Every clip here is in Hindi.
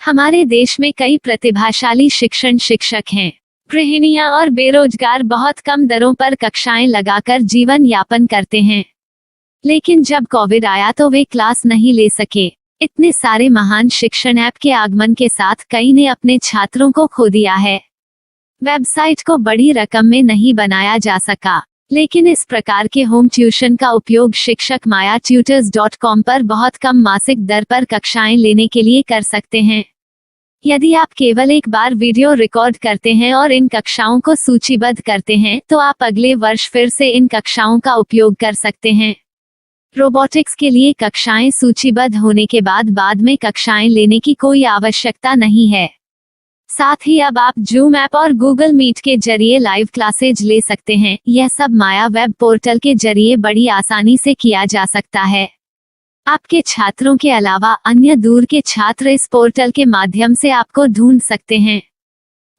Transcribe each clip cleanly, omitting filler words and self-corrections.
हमारे देश में कई प्रतिभाशाली शिक्षण शिक्षक हैं। गृहिणियां और बेरोजगार बहुत कम दरों पर कक्षाएं लगाकर जीवन यापन करते हैं। लेकिन जब कोविड आया तो वे क्लास नहीं ले सके। इतने सारे महान शिक्षण ऐप के आगमन के साथ कई ने अपने छात्रों को खो दिया है। वेबसाइट को बड़ी रकम में नहीं बनाया जा सका, लेकिन इस प्रकार के होम ट्यूशन का उपयोग शिक्षक myatutors.com पर बहुत कम मासिक दर पर कक्षाएं लेने के लिए कर सकते हैं। यदि आप केवल एक बार वीडियो रिकॉर्ड करते हैं और इन कक्षाओं को सूचीबद्ध करते हैं तो आप अगले वर्ष फिर से इन कक्षाओं का उपयोग कर सकते हैं। रोबोटिक्स के लिए कक्षाएं सूचीबद्ध होने के बाद में कक्षाएं लेने की कोई आवश्यकता नहीं है। साथ ही अब आप जूम ऐप और गूगल मीट के जरिए लाइव क्लासेज ले सकते हैं। यह सब माया वेब पोर्टल के जरिए बड़ी आसानी से किया जा सकता है। आपके छात्रों के अलावा अन्य दूर के छात्र इस पोर्टल के माध्यम से आपको ढूंढ सकते हैं।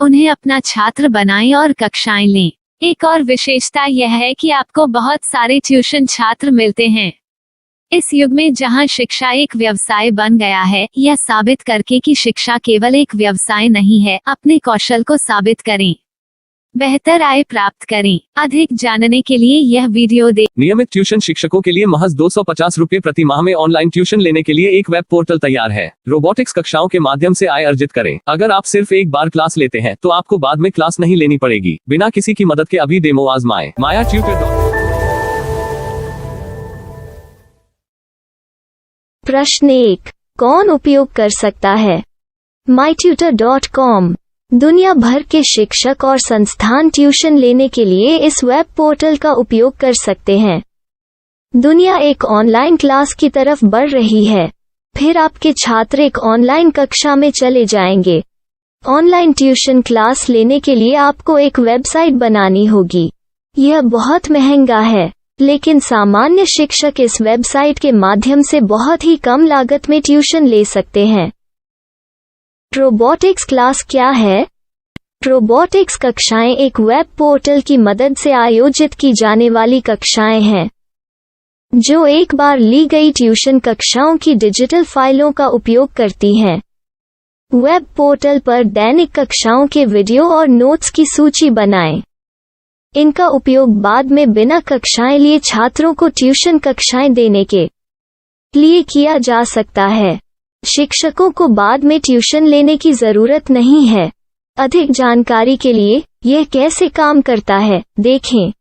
उन्हें अपना छात्र बनाएं और कक्षाएं लें। एक और विशेषता यह है कि आपको बहुत सारे ट्यूशन छात्र मिलते हैं। इस युग में जहां शिक्षा एक व्यवसाय बन गया है, यह साबित करके कि शिक्षा केवल एक व्यवसाय नहीं है, अपने कौशल को साबित करें, बेहतर आय प्राप्त करें। अधिक जानने के लिए यह वीडियो देखें। नियमित ट्यूशन शिक्षकों के लिए महज 250 रुपए प्रति माह में ऑनलाइन ट्यूशन लेने के लिए एक वेब पोर्टल तैयार है। रोबोटिक्स कक्षाओं के माध्यम से आय अर्जित करें। अगर आप सिर्फ एक बार क्लास लेते हैं तो आपको बाद में क्लास नहीं लेनी पड़ेगी। बिना किसी की मदद के अभी डेमो आजमाएं। myatutors.com। प्रश्न 1, कौन उपयोग कर सकता है? mytutor.com दुनिया भर के शिक्षक और संस्थान ट्यूशन लेने के लिए इस वेब पोर्टल का उपयोग कर सकते हैं। दुनिया एक ऑनलाइन क्लास की तरफ बढ़ रही है। फिर आपके छात्र एक ऑनलाइन कक्षा में चले जाएंगे। ऑनलाइन ट्यूशन क्लास लेने के लिए आपको एक वेबसाइट बनानी होगी। यह बहुत महंगा है, लेकिन सामान्य शिक्षक इस वेबसाइट के माध्यम से बहुत ही कम लागत में ट्यूशन ले सकते हैं। रोबोटिक्स क्लास क्या है? रोबोटिक्स कक्षाएं एक वेब पोर्टल की मदद से आयोजित की जाने वाली कक्षाएं हैं, जो एक बार ली गई ट्यूशन कक्षाओं की डिजिटल फाइलों का उपयोग करती हैं। वेब पोर्टल पर दैनिक कक्षाओं के वीडियो और नोट्स की सूची बनाएं। इनका उपयोग बाद में बिना कक्षाएं लिए छात्रों को ट्यूशन कक्षाएं देने के लिए किया जा सकता है। शिक्षकों को बाद में ट्यूशन लेने की जरूरत नहीं है। अधिक जानकारी के लिए यह कैसे काम करता है, देखें।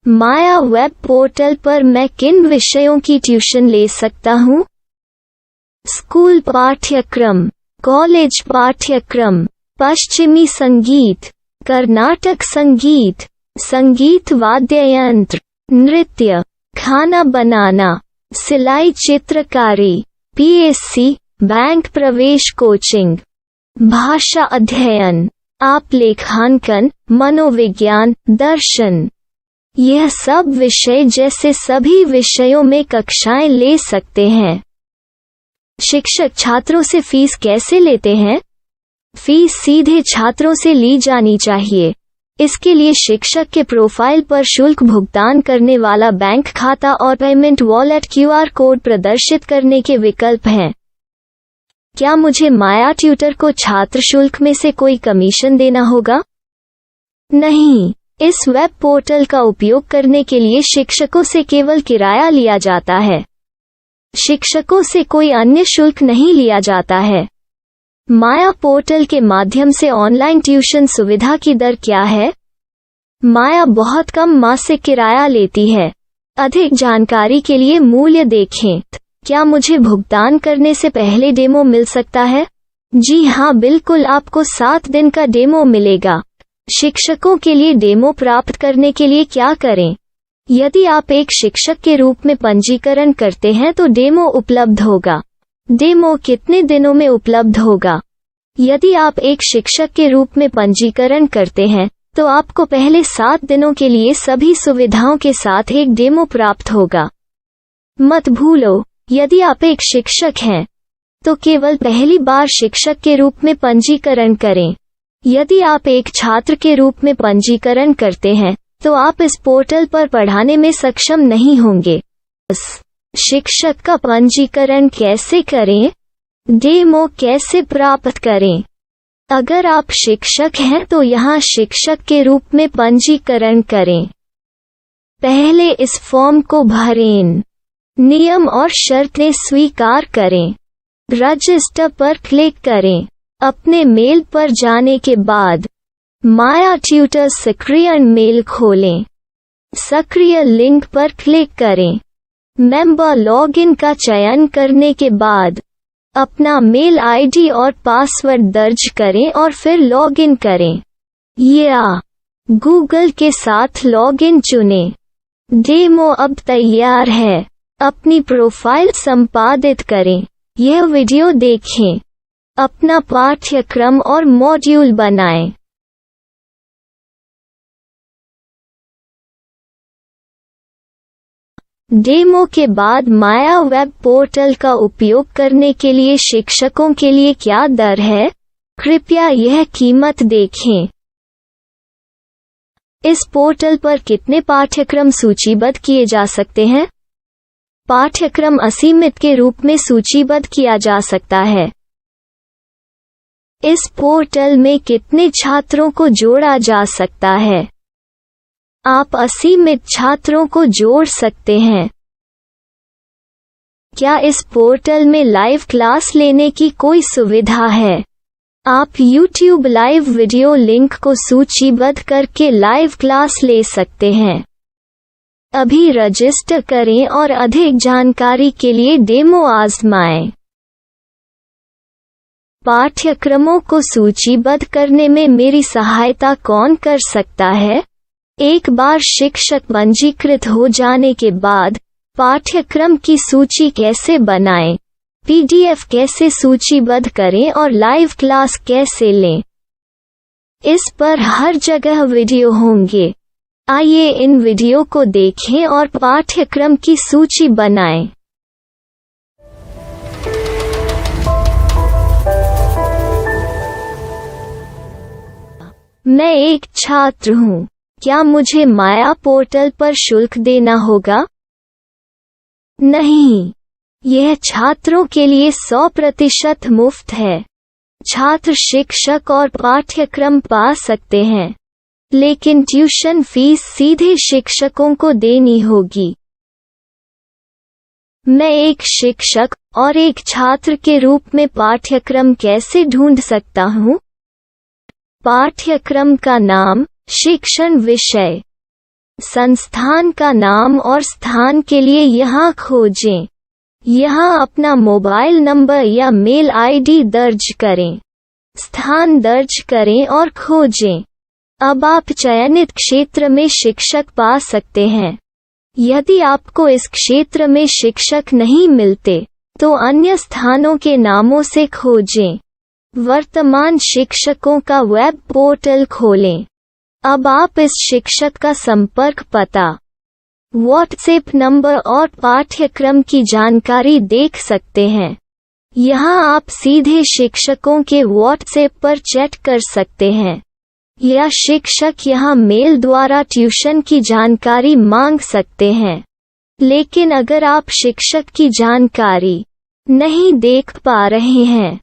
माया वेब पोर्टल पर मैं किन विषयों की ट्यूशन ले सकता हूँ? स्कूल पाठ्यक्रम, कॉलेज पाठ्यक्रम, पश्चिमी संगीत, कर्नाटक संगीत, संगीत वाद्य यंत्र, नृत्य, खाना बनाना, सिलाई चित्रकारी, पीएससी, बैंक प्रवेश कोचिंग, भाषा अध्ययन, आप लेखांकन, मनोविज्ञान, दर्शन। यह सब विषय जैसे सभी विषयों में कक्षाएं ले सकते हैं। शिक्षक छात्रों से फीस कैसे लेते हैं? फीस सीधे छात्रों से ली जानी चाहिए। इसके लिए शिक्षक के प्रोफाइल पर शुल्क भुगतान करने वाला बैंक खाता और पेमेंट वॉलेट क्यूआर कोड प्रदर्शित करने के विकल्प हैं। क्या मुझे माया ट्यूटर को छात्र शुल्क में से कोई कमीशन देना होगा? नहीं, इस वेब पोर्टल का उपयोग करने के लिए शिक्षकों से केवल किराया लिया जाता है। शिक्षकों से कोई अन्य शुल्क नहीं लिया जाता है। माया पोर्टल के माध्यम से ऑनलाइन ट्यूशन सुविधा की दर क्या है? माया बहुत कम मासिक किराया लेती है। अधिक जानकारी के लिए मूल्य देखें। क्या मुझे भुगतान करने से पहले डेमो मिल सकता है? जी हाँ, बिल्कुल, आपको 7 दिन का डेमो मिलेगा। शिक्षकों के लिए डेमो प्राप्त करने के लिए क्या करें? यदि आप एक शिक्षक के रूप में पंजीकरण करते हैं तो डेमो उपलब्ध होगा। डेमो कितने दिनों में उपलब्ध होगा? यदि आप एक शिक्षक के रूप में पंजीकरण करते हैं तो आपको पहले 7 दिनों के लिए सभी सुविधाओं के साथ एक डेमो प्राप्त होगा। मत भूलो, यदि आप एक शिक्षक हैं तो केवल पहली बार शिक्षक के रूप में पंजीकरण करें। यदि आप एक छात्र के रूप में पंजीकरण करते हैं तो आप इस पोर्टल पर पढ़ाने में सक्षम नहीं होंगे। शिक्षक का पंजीकरण कैसे करें? डेमो कैसे प्राप्त करें? अगर आप शिक्षक हैं तो यहाँ शिक्षक के रूप में पंजीकरण करें। पहले इस फॉर्म को भरें। नियम और शर्तें स्वीकार करें। रजिस्टर पर क्लिक करें। अपने मेल पर जाने के बाद माया ट्यूटर सक्रिय मेल खोलें। सक्रिय लिंक पर क्लिक करें। मेंबर लॉगिन का चयन करने के बाद अपना मेल आईडी और पासवर्ड दर्ज करें और फिर लॉगिन करें या गूगल के साथ लॉगिन चुनें। डेमो अब तैयार है। अपनी प्रोफाइल संपादित करें। यह वीडियो देखें। अपना पाठ्यक्रम और मॉड्यूल बनाएं। डेमो के बाद माया वेब पोर्टल का उपयोग करने के लिए शिक्षकों के लिए क्या दर है? कृपया यह कीमत देखें। इस पोर्टल पर कितने पाठ्यक्रम सूचीबद्ध किए जा सकते हैं? पाठ्यक्रम असीमित के रूप में सूचीबद्ध किया जा सकता है। इस पोर्टल में कितने छात्रों को जोड़ा जा सकता है? आप असीमित छात्रों को जोड़ सकते हैं। क्या इस पोर्टल में लाइव क्लास लेने की कोई सुविधा है? आप YouTube लाइव वीडियो लिंक को सूचीबद्ध करके लाइव क्लास ले सकते हैं। अभी रजिस्टर करें और अधिक जानकारी के लिए डेमो आजमाएं। पाठ्यक्रमों को सूचीबद्ध करने में मेरी सहायता कौन कर सकता है? एक बार शिक्षक पंजीकृत हो जाने के बाद पाठ्यक्रम की सूची कैसे बनाएं? PDF कैसे सूचीबद्ध करें और लाइव क्लास कैसे लें? इस पर हर जगह वीडियो होंगे। आइए इन वीडियो को देखें और पाठ्यक्रम की सूची बनाएं। मैं एक छात्र हूँ। क्या मुझे माया पोर्टल पर शुल्क देना होगा? नहीं, यह छात्रों के लिए 100% मुफ्त है। छात्र शिक्षक और पाठ्यक्रम पा सकते हैं, लेकिन ट्यूशन फीस सीधे शिक्षकों को देनी होगी। मैं एक शिक्षक और एक छात्र के रूप में पाठ्यक्रम कैसे ढूंढ सकता हूँ? पाठ्यक्रम का नाम, शिक्षण विषय, संस्थान का नाम और स्थान के लिए यहाँ खोजें। यहाँ अपना मोबाइल नंबर या मेल आईडी दर्ज करें। स्थान दर्ज करें और खोजें। अब आप चयनित क्षेत्र में शिक्षक पा सकते हैं। यदि आपको इस क्षेत्र में शिक्षक नहीं मिलते, तो अन्य स्थानों के नामों से खोजें। वर्तमान शिक्षकों का वेब पोर्टल खोलें। अब आप इस शिक्षक का संपर्क पता, व्हाट्सएप नंबर और पाठ्यक्रम की जानकारी देख सकते हैं। यहाँ आप सीधे शिक्षकों के व्हाट्सएप पर चैट कर सकते हैं या शिक्षक यहाँ मेल द्वारा ट्यूशन की जानकारी मांग सकते हैं। लेकिन अगर आप शिक्षक की जानकारी नहीं देख पा रहे हैं,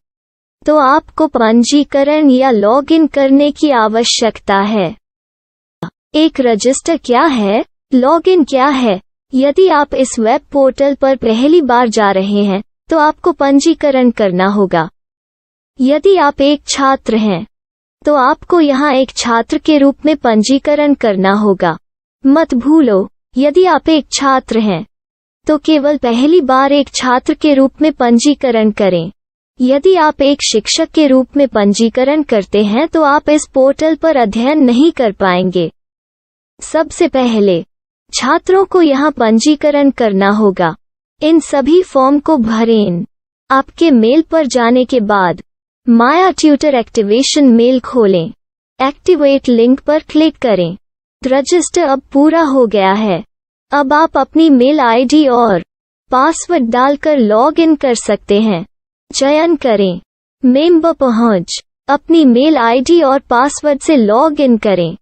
तो आपको पंजीकरण या लॉगिन करने की आवश्यकता है। एक रजिस्टर क्या है? लॉगिन क्या है? यदि आप इस वेब पोर्टल पर पहली बार जा रहे हैं, तो आपको पंजीकरण करना होगा। यदि आप एक छात्र हैं, तो आपको यहाँ एक छात्र के रूप में पंजीकरण करना होगा। मत भूलो, यदि आप एक छात्र हैं, तो केवल पहली बार एक छात्र के रूप में पंजीकरण करें। यदि आप एक शिक्षक के रूप में पंजीकरण करते हैं, तो आप इस पोर्टल पर अध्ययन नहीं कर पाएंगे। सबसे पहले छात्रों को यहाँ पंजीकरण करना होगा। इन सभी फॉर्म को भरें। आपके मेल पर जाने के बाद माया ट्यूटर एक्टिवेशन मेल खोलें। एक्टिवेट लिंक पर क्लिक करें। रजिस्टर अब पूरा हो गया है। अब आप अपनी मेल आईडी और पासवर्ड डालकर लॉग इन कर सकते हैं। चयन करें मेंबर पहुंच। अपनी मेल आईडी और पासवर्ड से लॉग इन करें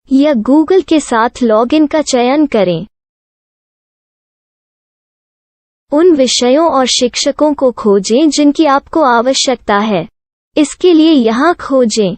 या गूगल के साथ लॉगिन का चयन करें। उन विषयों और शिक्षकों को खोजें जिनकी आपको आवश्यकता है। इसके लिए यहाँ खोजें।